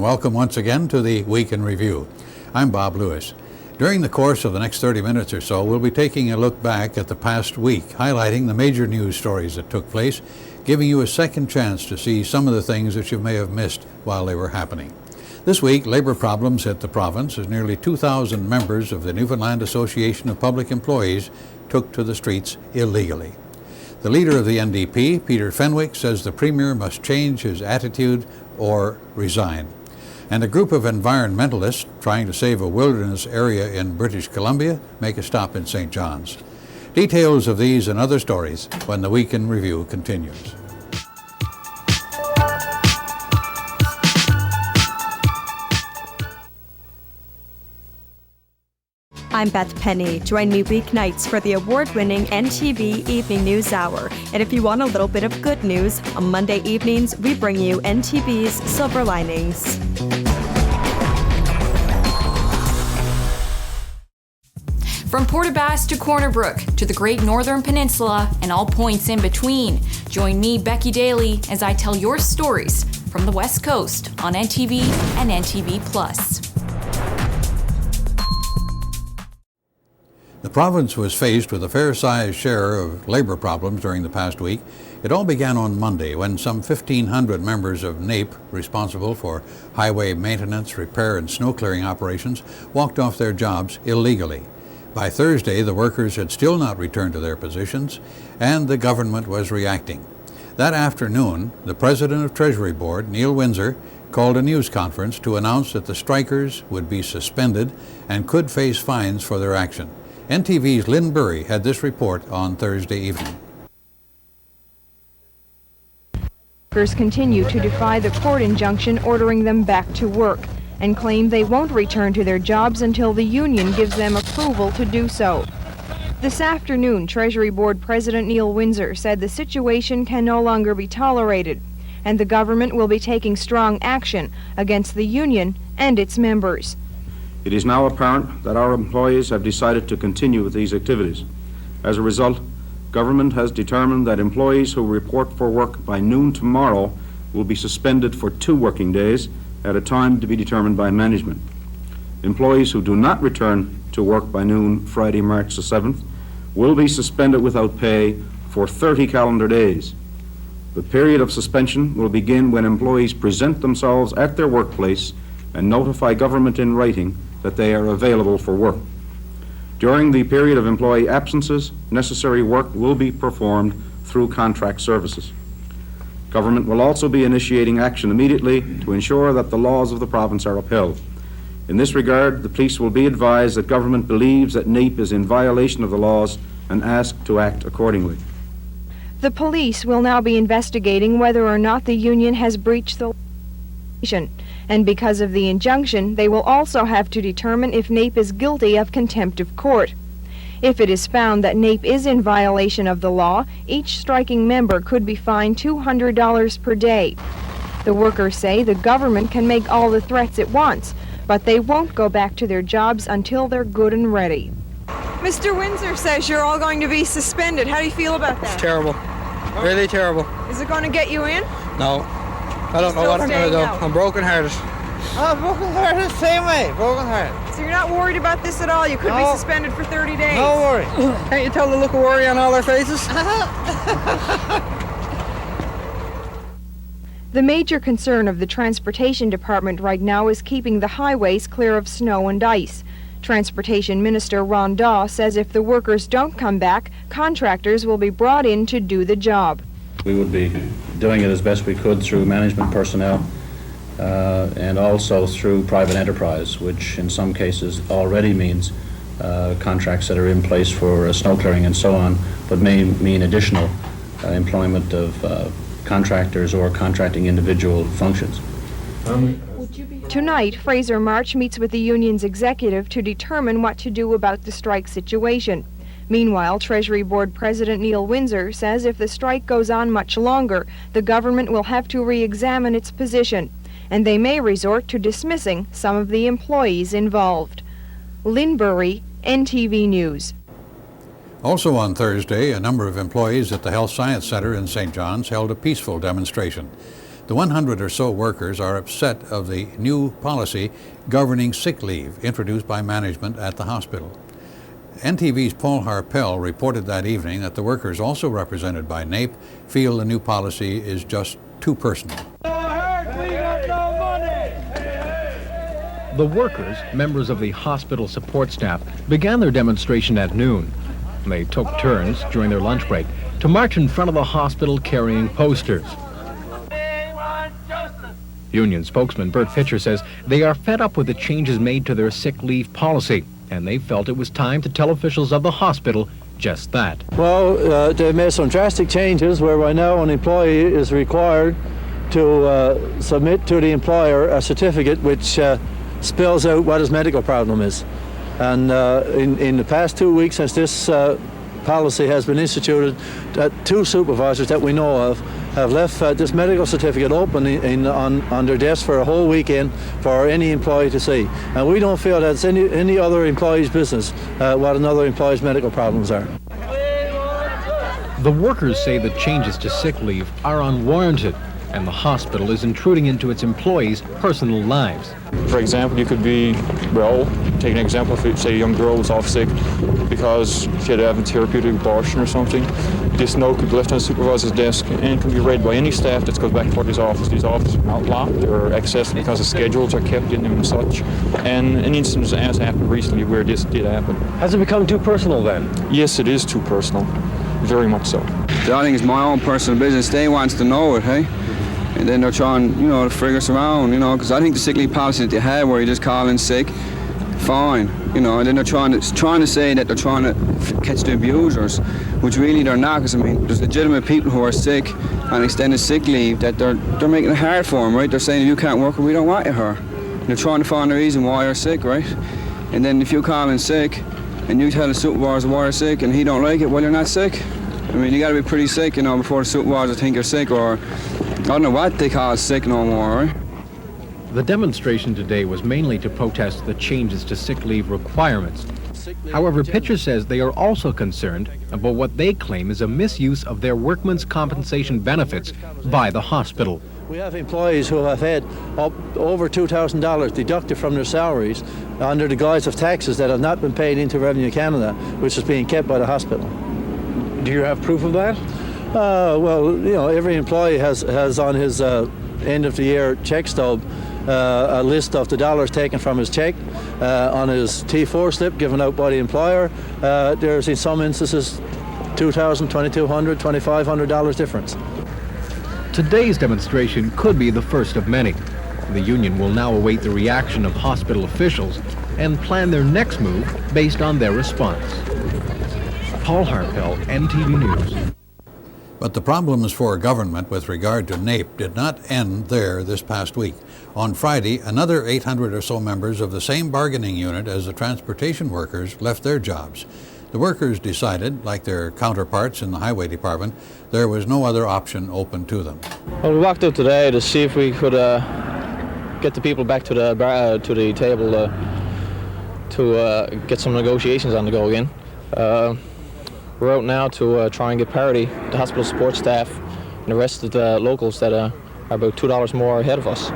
welcome once again to the Week in Review. I'm Bob Lewis. During the course of the next 30 minutes or so, we'll be taking a look back at the past week, highlighting the major news stories that took place, giving you a second chance to see some of the things that you may have missed while they were happening. This week, labor problems hit the province as nearly 2,000 members of the Newfoundland Association of Public Employees took to the streets illegally. The leader of the NDP, Peter Fenwick, says the Premier must change his attitude or resign. And a group of environmentalists trying to save a wilderness area in British Columbia make a stop in St. John's. Details of these and other stories when the Week in Review continues. I'm Beth Penny. Join me weeknights for the award-winning NTV Evening News Hour. And if you want a little bit of good news, on Monday evenings, we bring you NTV's Silver Linings. From Portabass to Corner Brook to the Great Northern Peninsula and all points in between, join me, Becky Daly, as I tell your stories from the West Coast on NTV and NTV+. The province was faced with a fair-sized share of labor problems during the past week. It all began on Monday when some 1,500 members of NAPE, responsible for highway maintenance, repair, and snow clearing operations, walked off their jobs illegally. By Thursday, the workers had still not returned to their positions, and the government was reacting. That afternoon, the president of Treasury Board, Neil Windsor, called a news conference to announce that the strikers would be suspended and could face fines for their action. NTV's Lynn Burry had this report on Thursday evening. Workers continue to defy the court injunction ordering them back to work and claim they won't return to their jobs until the union gives them approval to do so. This afternoon, Treasury Board President Neil Windsor said the situation can no longer be tolerated, and the government will be taking strong action against the union and its members. It is now apparent that our employees have decided to continue with these activities. As a result, government has determined that employees who report for work by noon tomorrow will be suspended for 2 working days at a time to be determined by management. Employees who do not return to work by noon Friday, March the 7th, will be suspended without pay for 30 calendar days. The period of suspension will begin when employees present themselves at their workplace and notify government in writing that they are available for work. During the period of employee absences, necessary work will be performed through contract services. Government will also be initiating action immediately to ensure that the laws of the province are upheld. In this regard, the police will be advised that government believes that NAPE is in violation of the laws and asked to act accordingly. The police will now be investigating whether or not the union has breached the legislation. And because of the injunction, they will also have to determine if NAPE is guilty of contempt of court. If it is found that NAPE is in violation of the law, each striking member could be fined $200 per day. The workers say the government can make all the threats it wants, but they won't go back to their jobs until they're good and ready. Mr. Windsor says you're all going to be suspended. How do you feel about that? It's terrible. Really terrible. Is it going to get you in? No. I don't know what I'm going to do. I'm broken-hearted. Oh, broken-hearted, same way, broken-hearted. So you're not worried about this at all? You could be suspended for 30 days. No worry. Can't you tell the look of worry on all their faces? The major concern of the Transportation Department right now is keeping the highways clear of snow and ice. Transportation Minister Ron Daw says if the workers don't come back, contractors will be brought in to do the job. We would be doing it as best we could through management personnel and also through private enterprise, which in some cases already means contracts that are in place for snow clearing and so on, but may mean additional employment of contractors or contracting individual functions. Tonight, Fraser March meets with the union's executive to determine what to do about the strike situation. Meanwhile, Treasury Board President Neil Windsor says if the strike goes on much longer, the government will have to re-examine its position, and they may resort to dismissing some of the employees involved. Lynn Burry, NTV News. Also on Thursday, a number of employees at the Health Science Center in St. John's held a peaceful demonstration. The 100 or so workers are upset of the new policy governing sick leave introduced by management at the hospital. NTV's Paul Harpel reported that evening that the workers, also represented by NAPE, feel the new policy is just too personal. The workers, members of the hospital support staff, began their demonstration at noon. They took turns during their lunch break to march in front of the hospital carrying posters. Union spokesman Bert Pitcher says they are fed up with the changes made to their sick leave policy, and they felt it was time to tell officials of the hospital just that. Well, they made some drastic changes whereby now an employee is required to submit to the employer a certificate which spells out what his medical problem is. And in the past 2 weeks since this policy has been instituted, 2 supervisors that we know of have left this medical certificate open on their desk for a whole weekend for any employee to see. And we don't feel that it's any other employee's business what another employee's medical problems are. The workers say the changes to sick leave are unwarranted, and the hospital is intruding into its employees' personal lives. For example, you could be, well, take an example, if say a young girl was off sick because she had to have a therapeutic abortion or something, this note could be left on the supervisor's desk and can be read by any staff that goes back to his office. These offices are not locked or accessible because the schedules are kept in them and such. And an instance has happened recently where this did happen. Has it become too personal then? Yes, it is too personal. Very much so. The only thing is my own personal business. They wants to know it, hey? And then they're trying, to frig us around, because I think the sick leave policy that they had where you just call in sick, fine, and then they're trying to say that they're trying to catch the abusers, which really they're not, because there's legitimate people who are sick on extended sick leave that they're making it hard for them, right? They're saying you can't work or we don't want you here. And they're trying to find a reason why you're sick, right? And then if you call in sick and you tell the supervisor why you're sick and he don't like it, well, you're not sick. You got to be pretty sick, before the supervisor think you're sick, or I don't know what they call sick no more, right? The demonstration today was mainly to protest the changes to sick leave requirements. However, Pitcher says they are also concerned about what they claim is a misuse of their workmen's compensation benefits by the hospital. We have employees who have had over $2,000 deducted from their salaries under the guise of taxes that have not been paid into Revenue Canada, which is being kept by the hospital. Do you have proof of that? Well, every employee has on his end of the year check stub a list of the dollars taken from his check. On his T4 slip given out by the employer, there's in some instances $2,000, $2,200, $2,500 difference. Today's demonstration could be the first of many. The union will now await the reaction of hospital officials and plan their next move based on their response. Paul Harpel, NTV News. But the problems for government with regard to NAPE did not end there this past week. On Friday, another 800 or so members of the same bargaining unit as the transportation workers left their jobs. The workers decided, like their counterparts in the highway department, there was no other option open to them. Well, we walked out today to see if we could get the people back to the table to get some negotiations on the go again. We're out now to try and get parity, the hospital support staff and the rest of the locals that are about $2 more ahead of us.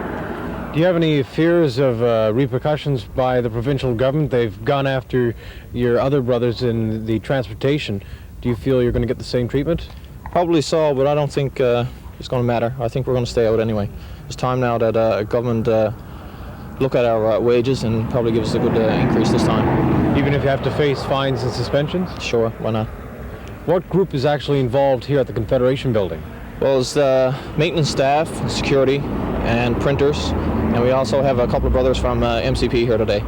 Do you have any fears of repercussions by the provincial government? They've gone after your other brothers in the transportation. Do you feel you're going to get the same treatment? Probably so, but I don't think it's going to matter. I think we're going to stay out anyway. It's time now that government look at our wages and probably give us a good increase this time. Even if you have to face fines and suspensions? Sure, why not? What group is actually involved here at the Confederation building? Well, it's the maintenance staff, security, and printers, and we also have a couple of brothers from MCP here today.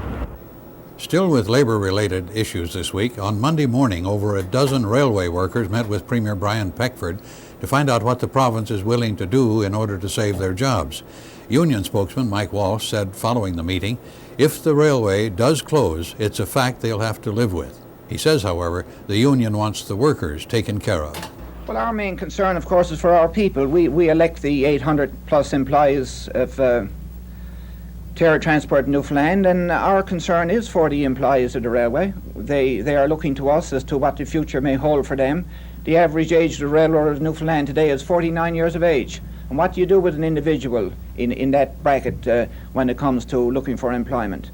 Still with labor-related issues this week, on Monday morning, over a dozen railway workers met with Premier Brian Peckford to find out what the province is willing to do in order to save their jobs. Union spokesman Mike Walsh said following the meeting, if the railway does close, it's a fact they'll have to live with. He says, however, the union wants the workers taken care of. Well, our main concern, of course, is for our people. We elect the 800 plus employees of Terra Transport in Newfoundland, and our concern is for the employees of the railway. They are looking to us as to what the future may hold for them. The average age of the railroad of Newfoundland today is 49 years of age. And what do you do with an individual in that bracket when it comes to looking for employment?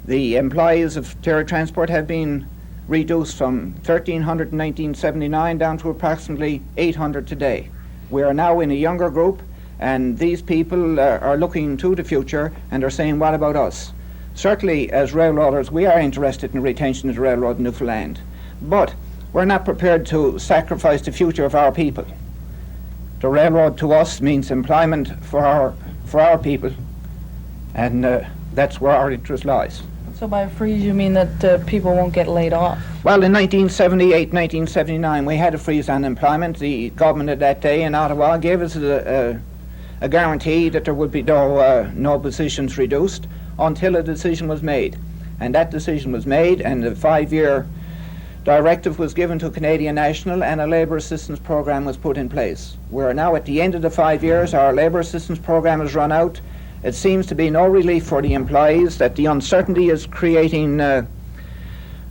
The employees of Terra Transport have been reduced from 1,300 in 1979 down to approximately 800 today. We are now in a younger group, and these people are looking to the future and are saying, what about us? Certainly, as railroaders, we are interested in retention of the railroad in Newfoundland, but we're not prepared to sacrifice the future of our people. The railroad to us means employment for our people, and that's where our interest lies. So by freeze you mean that people won't get laid off? Well, in 1978, 1979, we had a freeze on employment. The government at that day in Ottawa gave us a guarantee that there would be no positions reduced until a decision was made. And that decision was made, and a 5-year directive was given to Canadian National, and a labour assistance program was put in place. We are now at the end of the 5 years. Our labour assistance program has run out. It seems to be no relief for the employees, that the uncertainty is creating a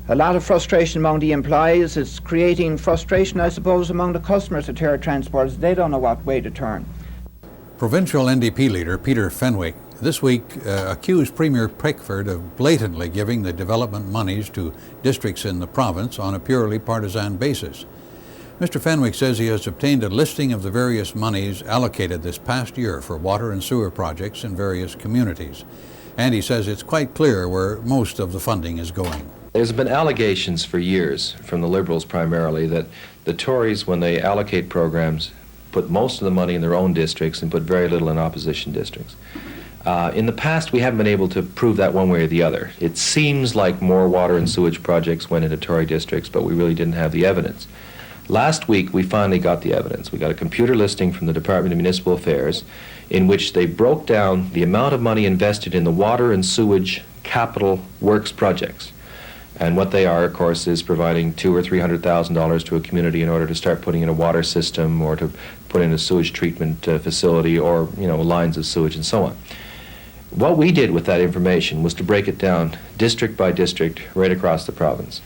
lot of frustration among the employees. It's creating frustration, I suppose, among the customers of Terra Transport. They don't know what way to turn. Provincial NDP leader Peter Fenwick this week accused Premier Pickford of blatantly giving the development monies to districts in the province on a purely partisan basis. Mr. Fenwick says he has obtained a listing of the various monies allocated this past year for water and sewer projects in various communities. And he says it's quite clear where most of the funding is going. There's been allegations for years, from the Liberals primarily, that the Tories, when they allocate programs, put most of the money in their own districts and put very little in opposition districts. In the past, we haven't been able to prove that one way or the other. It seems like more water and sewage projects went into Tory districts, but we really didn't have the evidence. Last week, we finally got the evidence. We got a computer listing from the Department of Municipal Affairs in which they broke down the amount of money invested in the water and sewage capital works projects. And what they are, of course, is providing $200,000 or $300,000 to a community in order to start putting in a water system or to put in a sewage treatment facility or, lines of sewage and so on. What we did with that information was to break it down district by district right across the province.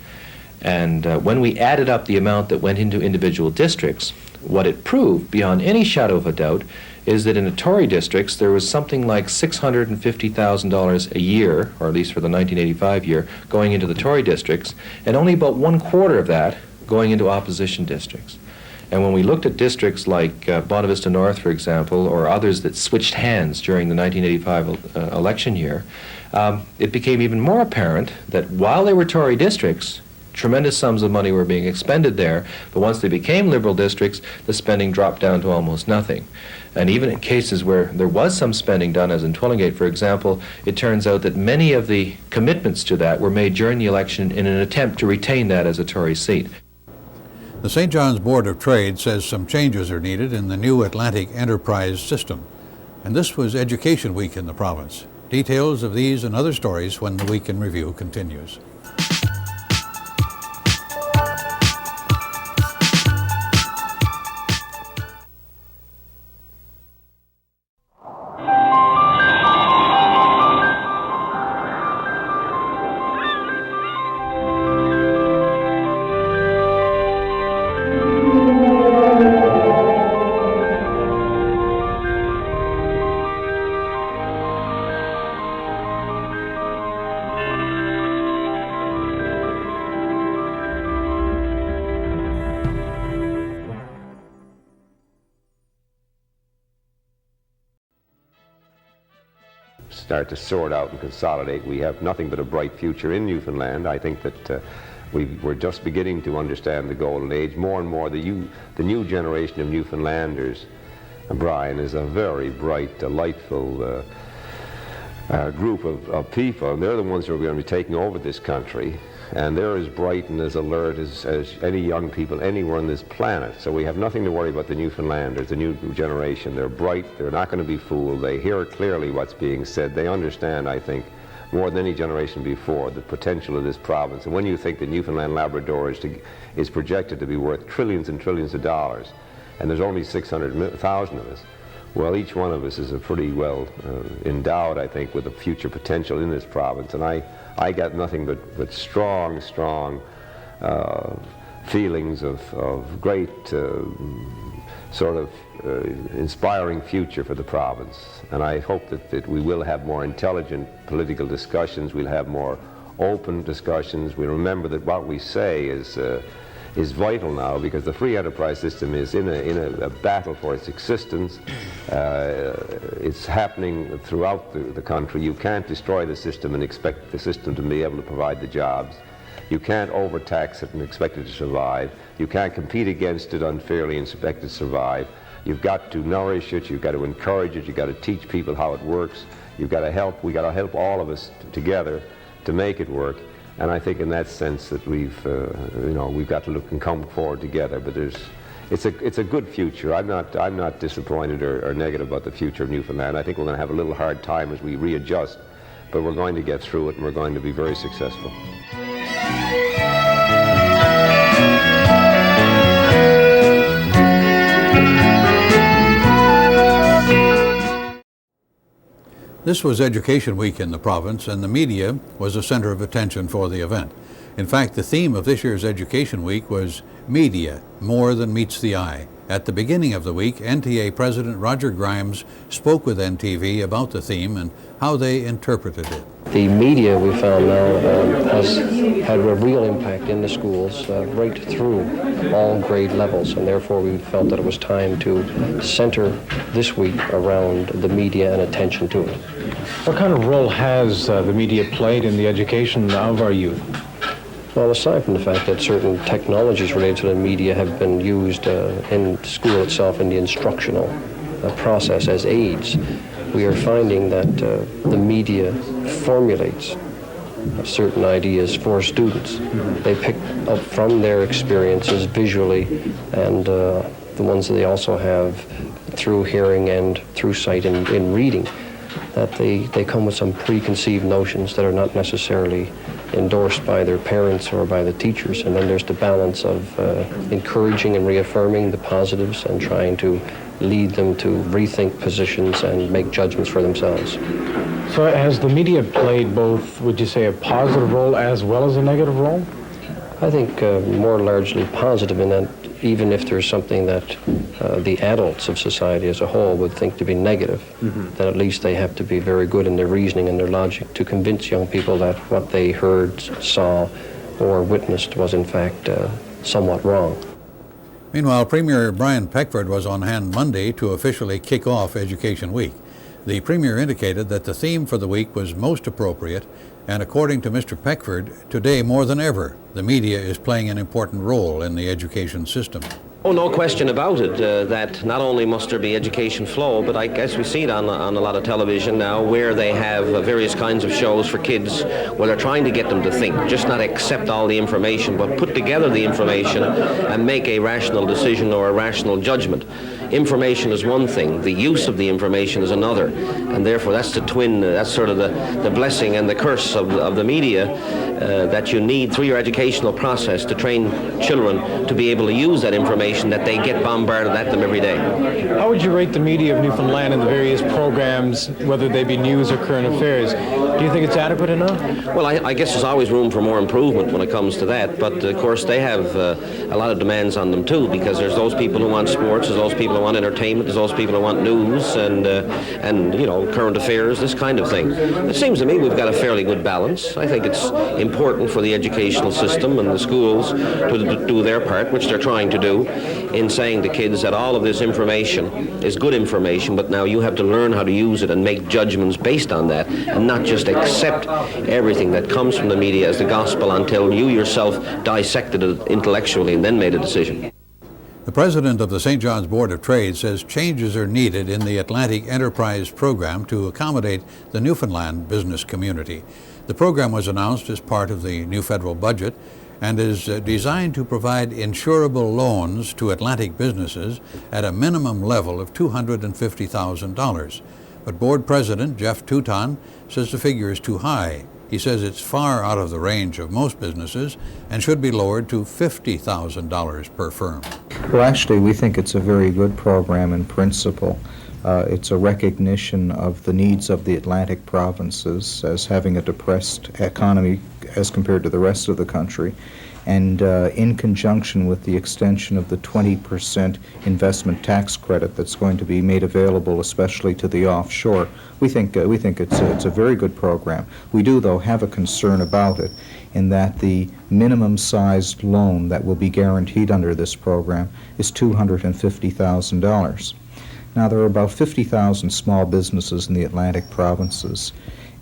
And when we added up the amount that went into individual districts, what it proved, beyond any shadow of a doubt, is that in the Tory districts there was something like $650,000 a year, or at least for the 1985 year, going into the Tory districts, and only about 1/4 of that going into opposition districts. And when we looked at districts like Bonavista North, for example, or others that switched hands during the 1985 election year, it became even more apparent that while they were Tory districts, tremendous sums of money were being expended there, but once they became Liberal districts, the spending dropped down to almost nothing. And even in cases where there was some spending done, as in Twillingate, for example, it turns out that many of the commitments to that were made during the election in an attempt to retain that as a Tory seat. The St. John's Board of Trade says some changes are needed in the new Atlantic Enterprise system. And this was Education Week in the province. Details of these and other stories when the Week in Review continues. Start to sort out and consolidate. We have nothing but a bright future in Newfoundland. I think that we're just beginning to understand the golden age. More and more, the new generation of Newfoundlanders, Brian, is a very bright, delightful group of people, and they're the ones who are going to be taking over this country. And they're as bright and as alert as any young people anywhere on this planet. So we have nothing to worry about the Newfoundlanders, the new generation. They're bright, they're not going to be fooled, they hear clearly what's being said. They understand, I think, more than any generation before, the potential of this province. And when you think that Newfoundland Labrador is projected to be worth trillions and trillions of dollars, and there's only 600,000 of us, well, each one of us is a pretty well endowed, I think, with a future potential in this province. And I got nothing but strong feelings of great sort of inspiring future for the province. And I hope that we will have more intelligent political discussions, we'll have more open discussions. We remember that what we say is vital now, because the free enterprise system is in a battle for its existence. It's happening throughout the country. You can't destroy the system and expect the system to be able to provide the jobs. You can't overtax it and expect it to survive. You can't compete against it unfairly and expect it to survive. You've got to nourish it, you've got to encourage it, you've got to teach people how it works. We got to help all of us together to make it work. And I think in that sense that we've got to look and come forward together. But it's a good future. I'm not disappointed or negative about the future of Newfoundland. I think we're going to have a little hard time as we readjust, but we're going to get through it and we're going to be very successful. This was Education Week in the province, and the media was a center of attention for the event. In fact, the theme of this year's Education Week was Media, More Than Meets the Eye. At the beginning of the week, NTA President Roger Grimes spoke with NTV about the theme and how they interpreted it. The media, we found now, has had a real impact in the schools right through all grade levels, and therefore we felt that it was time to center this week around the media and attention to it. What kind of role has the media played in the education of our youth? Well, aside from the fact that certain technologies related to the media have been used in school itself in the instructional process as aids, we are finding that the media formulates certain ideas for students. They pick up from their experiences visually and the ones that they also have through hearing and through sight in reading, that they come with some preconceived notions that are not necessarily endorsed by their parents or by the teachers. And then there's the balance of encouraging and reaffirming the positives and trying to lead them to rethink positions and make judgments for themselves. So has the media played both, would you say, a positive role as well as a negative role? I think more largely positive, in that even if there's something that the adults of society as a whole would think to be negative, then at least they have to be very good in their reasoning and their logic to convince young people that what they heard, saw, or witnessed was in fact somewhat wrong. Meanwhile, Premier Brian Peckford was on hand Monday to officially kick off Education Week. The Premier indicated that the theme for the week was most appropriate, and according to Mr. Peckford, today more than ever, the media is playing an important role in the education system. Oh, no question about it, that not only must there be education flow, but I guess we see it on a lot of television now, where they have various kinds of shows for kids where they're trying to get them to think, just not accept all the information, but put together the information and make a rational decision or a rational judgment. Information is one thing, the use of the information is another, and therefore that's that's sort of the blessing and the curse of the media that you need through your educational process to train children to be able to use that information that they get bombarded at them every day. How would you rate the media of Newfoundland and the various programs, whether they be news or current affairs? Do you think it's adequate enough? Well, I guess there's always room for more improvement when it comes to that, but of course they have a lot of demands on them too, because there's those people who want sports, there's those people who want entertainment, there's those people who want news and current affairs, this kind of thing. It seems to me we've got a fairly good balance. I think it's important for the educational system and the schools to do their part, which they're trying to do, in saying to kids that all of this information is good information, but now you have to learn how to use it and make judgments based on that, and not just accept everything that comes from the media as the gospel until you yourself dissected it intellectually and then made a decision. The president of the St. John's Board of Trade says changes are needed in the Atlantic Enterprise program to accommodate the Newfoundland business community. The program was announced as part of the new federal budget and is designed to provide insurable loans to Atlantic businesses at a minimum level of $250,000. But board president Jeff Touton says the figure is too high. He says it's far out of the range of most businesses and should be lowered to $50,000 per firm. Well, actually, we think it's a very good program in principle. It's a recognition of the needs of the Atlantic provinces as having a depressed economy as compared to the rest of the country. And in conjunction with the extension of the 20% investment tax credit that's going to be made available especially to the offshore, we think it's a very good program. We do, though, have a concern about it in that the minimum sized loan that will be guaranteed under this program is $250,000. Now, there are about 50,000 small businesses in the Atlantic provinces,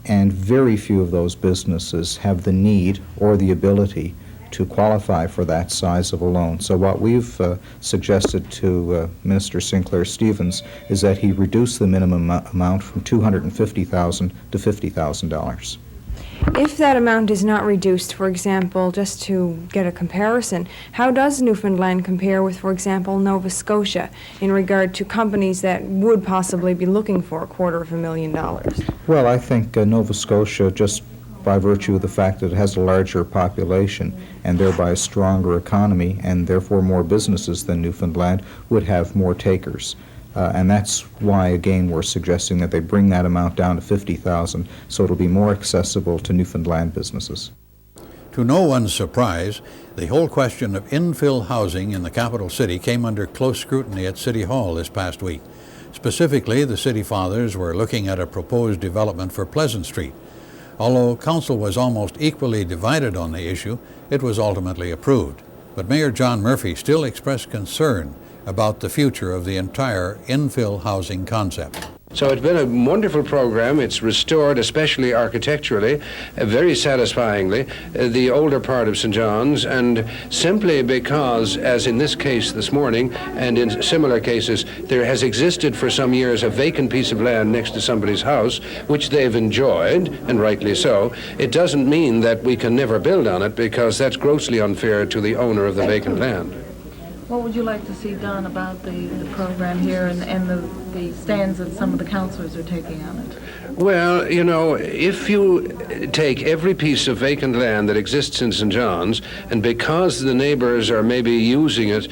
and very few of those businesses have the need or the ability to qualify for that size of a loan. So what we've suggested to Minister Sinclair Stevens is that he reduce the minimum amount from $250,000 to $50,000. If that amount is not reduced, for example, just to get a comparison, how does Newfoundland compare with, for example, Nova Scotia in regard to companies that would possibly be looking for $250,000? Well, I think Nova Scotia, just by virtue of the fact that it has a larger population and thereby a stronger economy and therefore more businesses than Newfoundland, would have more takers. And that's why, again, we're suggesting that they bring that amount down to $50,000 so it'll be more accessible to Newfoundland businesses. To no one's surprise, the whole question of infill housing in the capital city came under close scrutiny at City Hall this past week. Specifically, the city fathers were looking at a proposed development for Pleasant Street. Although council was almost equally divided on the issue, it was ultimately approved. But Mayor John Murphy still expressed concern about the future of the entire infill housing concept. So it's been a wonderful program. It's restored, especially architecturally, very satisfyingly, the older part of St. John's, and simply because, as in this case this morning, and in similar cases, there has existed for some years a vacant piece of land next to somebody's house, which they've enjoyed, and rightly so. It doesn't mean that we can never build on it, because that's grossly unfair to the owner of the vacant land. What would you like to see done about the program here and the stands that some of the councillors are taking on it? Well, you know, if you take every piece of vacant land that exists in St. John's, and because the neighbors are maybe using it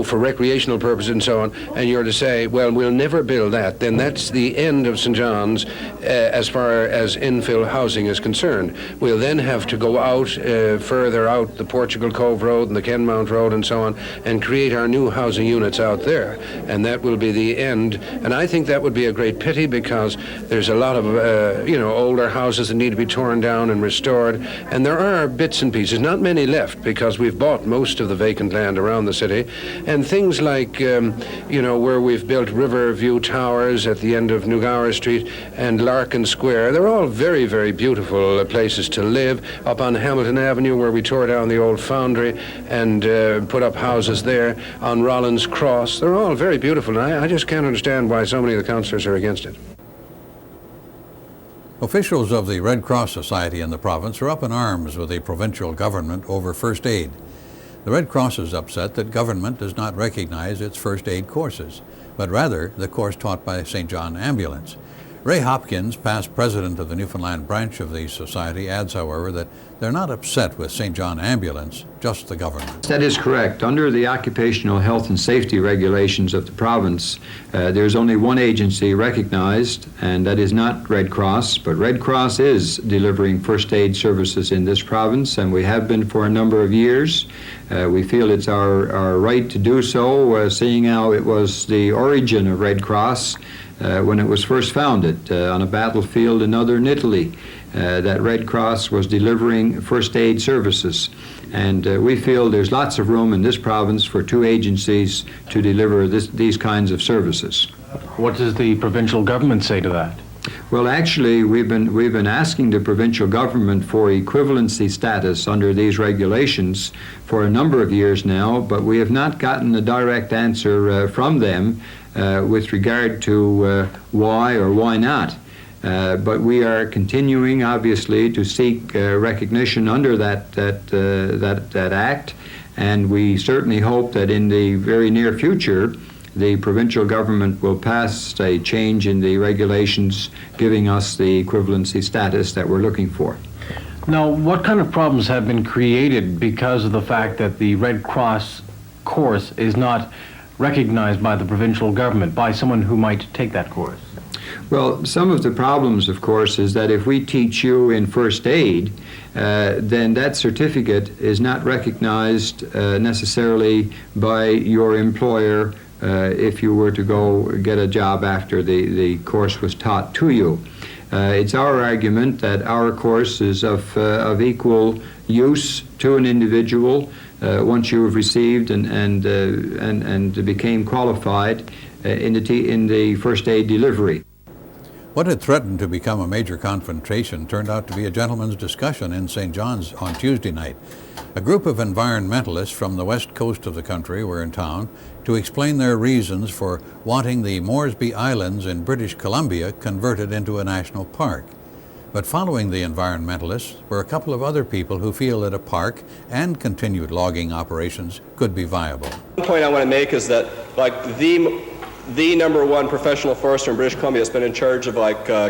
for recreational purposes and so on, and you're to say, well, we'll never build that, then that's the end of St. John's as far as infill housing is concerned. We'll then have to go out, further out the Portugal Cove Road and the Kenmount Road and so on, and create our new housing units out there. And that will be the end. And I think that would be a great pity, because there's a lot of, older houses that need to be torn down and restored. And there are bits and pieces, not many left, because we've bought most of the vacant land around the city. And things like, where we've built Riverview Towers at the end of New Gower Street and Larkin Square, they're all very, very beautiful places to live. Up on Hamilton Avenue, where we tore down the old foundry and put up houses there. On Rollins Cross, they're all very beautiful. And I just can't understand why so many of the councillors are against it. Officials of the Red Cross Society in the province are up in arms with the provincial government over first aid. The Red Cross is upset that government does not recognize its first aid courses, but rather the course taught by St. John Ambulance. Ray Hopkins, past president of the Newfoundland branch of the society, adds, however, that they're not upset with St. John Ambulance, just the government. That is correct. Under the occupational health and safety regulations of the province, there's only one agency recognized, and that is not Red Cross, but Red Cross is delivering first aid services in this province, and we have been for a number of years. We feel it's our right to do so, seeing how it was the origin of Red Cross when it was first founded on a battlefield in northern Italy. That Red Cross was delivering first aid services. And we feel there's lots of room in this province for two agencies to deliver these kinds of services. What does the provincial government say to that? Well, actually, we've been asking the provincial government for equivalency status under these regulations for a number of years now, but we have not gotten a direct answer from them with regard to why or why not. But we are continuing, obviously, to seek recognition under that act, and we certainly hope that in the very near future, the provincial government will pass a change in the regulations giving us the equivalency status that we're looking for. Now, what kind of problems have been created because of the fact that the Red Cross course is not recognized by the provincial government, by someone who might take that course? Well, some of the problems, of course, is that if we teach you in first aid, then that certificate is not recognized necessarily by your employer if you were to go get a job after the course was taught to you. It's our argument that our course is of equal use to an individual once you have received and became qualified in the first aid delivery. What had threatened to become a major confrontation turned out to be a gentleman's discussion in St. John's on Tuesday night. A group of environmentalists from the west coast of the country were in town to explain their reasons for wanting the Moresby Islands in British Columbia converted into a national park. But following the environmentalists were a couple of other people who feel that a park and continued logging operations could be viable. One point I want to make is that, like, the number one professional forester in British Columbia has been in charge of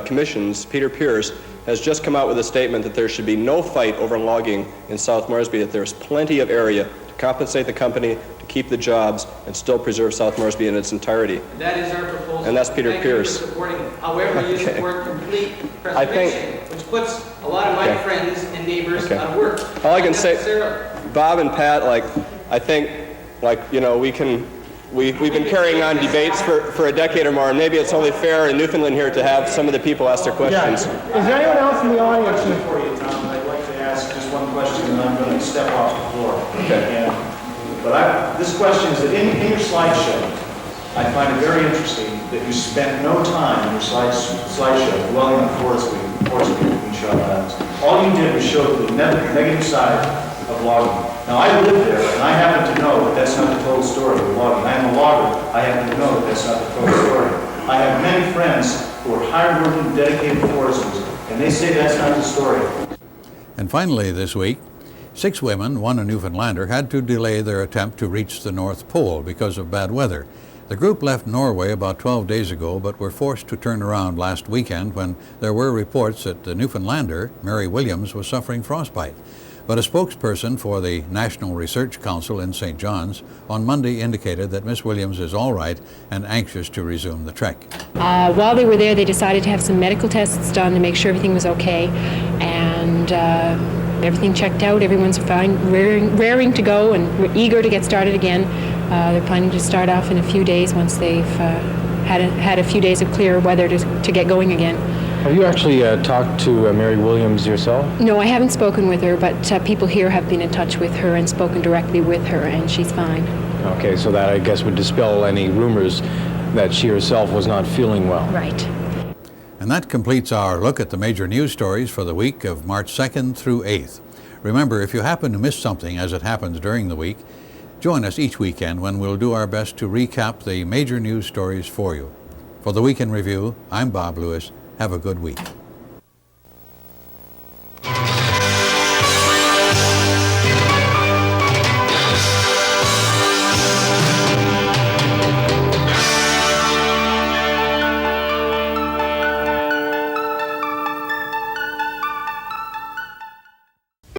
commissions. Peter Pierce has just come out with a statement that there should be no fight over logging in South Moresby, that there's plenty of area to compensate the company, to keep the jobs, and still preserve South Moresby in its entirety. That is our proposal. And that's Peter Pierce. However, you support complete preservation, which puts a lot of my friends and neighbors out of work. All I can say, Bob and Pat, I think, We've been carrying on debates for a decade or more, and maybe it's only fair in Newfoundland here to have some of the people ask their questions. Yeah. Is there anyone else in the audience for you, Tom? I'd like to ask just one question, and I'm going to step off the floor. Okay. This question is that in your slideshow, I find it very interesting that you spent no time in your slideshow dwelling on forest and Charlotte Islands. All you did was show the negative side of logging. Now, I live there, and I happen to know that that's not the total story of logging. I am a logger. I happen to know that that's not the total story. I have many friends who are hard-working, dedicated foresters, and they say that's not the story. And finally this week, 6 women, one a Newfoundlander, had to delay their attempt to reach the North Pole because of bad weather. The group left Norway about 12 days ago, but were forced to turn around last weekend when there were reports that the Newfoundlander, Mary Williams, was suffering frostbite. But a spokesperson for the National Research Council in St. John's on Monday indicated that Miss Williams is all right and anxious to resume the trek. While they were there, they decided to have some medical tests done to make sure everything was okay, and everything checked out. Everyone's fine, raring to go and eager to get started again. They're planning to start off in a few days once they've had a few days of clear weather to get going again. Have you actually talked to Mary Williams yourself? No, I haven't spoken with her, but people here have been in touch with her and spoken directly with her, and she's fine. Okay, so that, I guess, would dispel any rumors that she herself was not feeling well. Right. And that completes our look at the major news stories for the week of March 2nd through 8th. Remember, if you happen to miss something as it happens during the week, join us each weekend when we'll do our best to recap the major news stories for you. For the Week in Review, I'm Bob Lewis. Have a good week.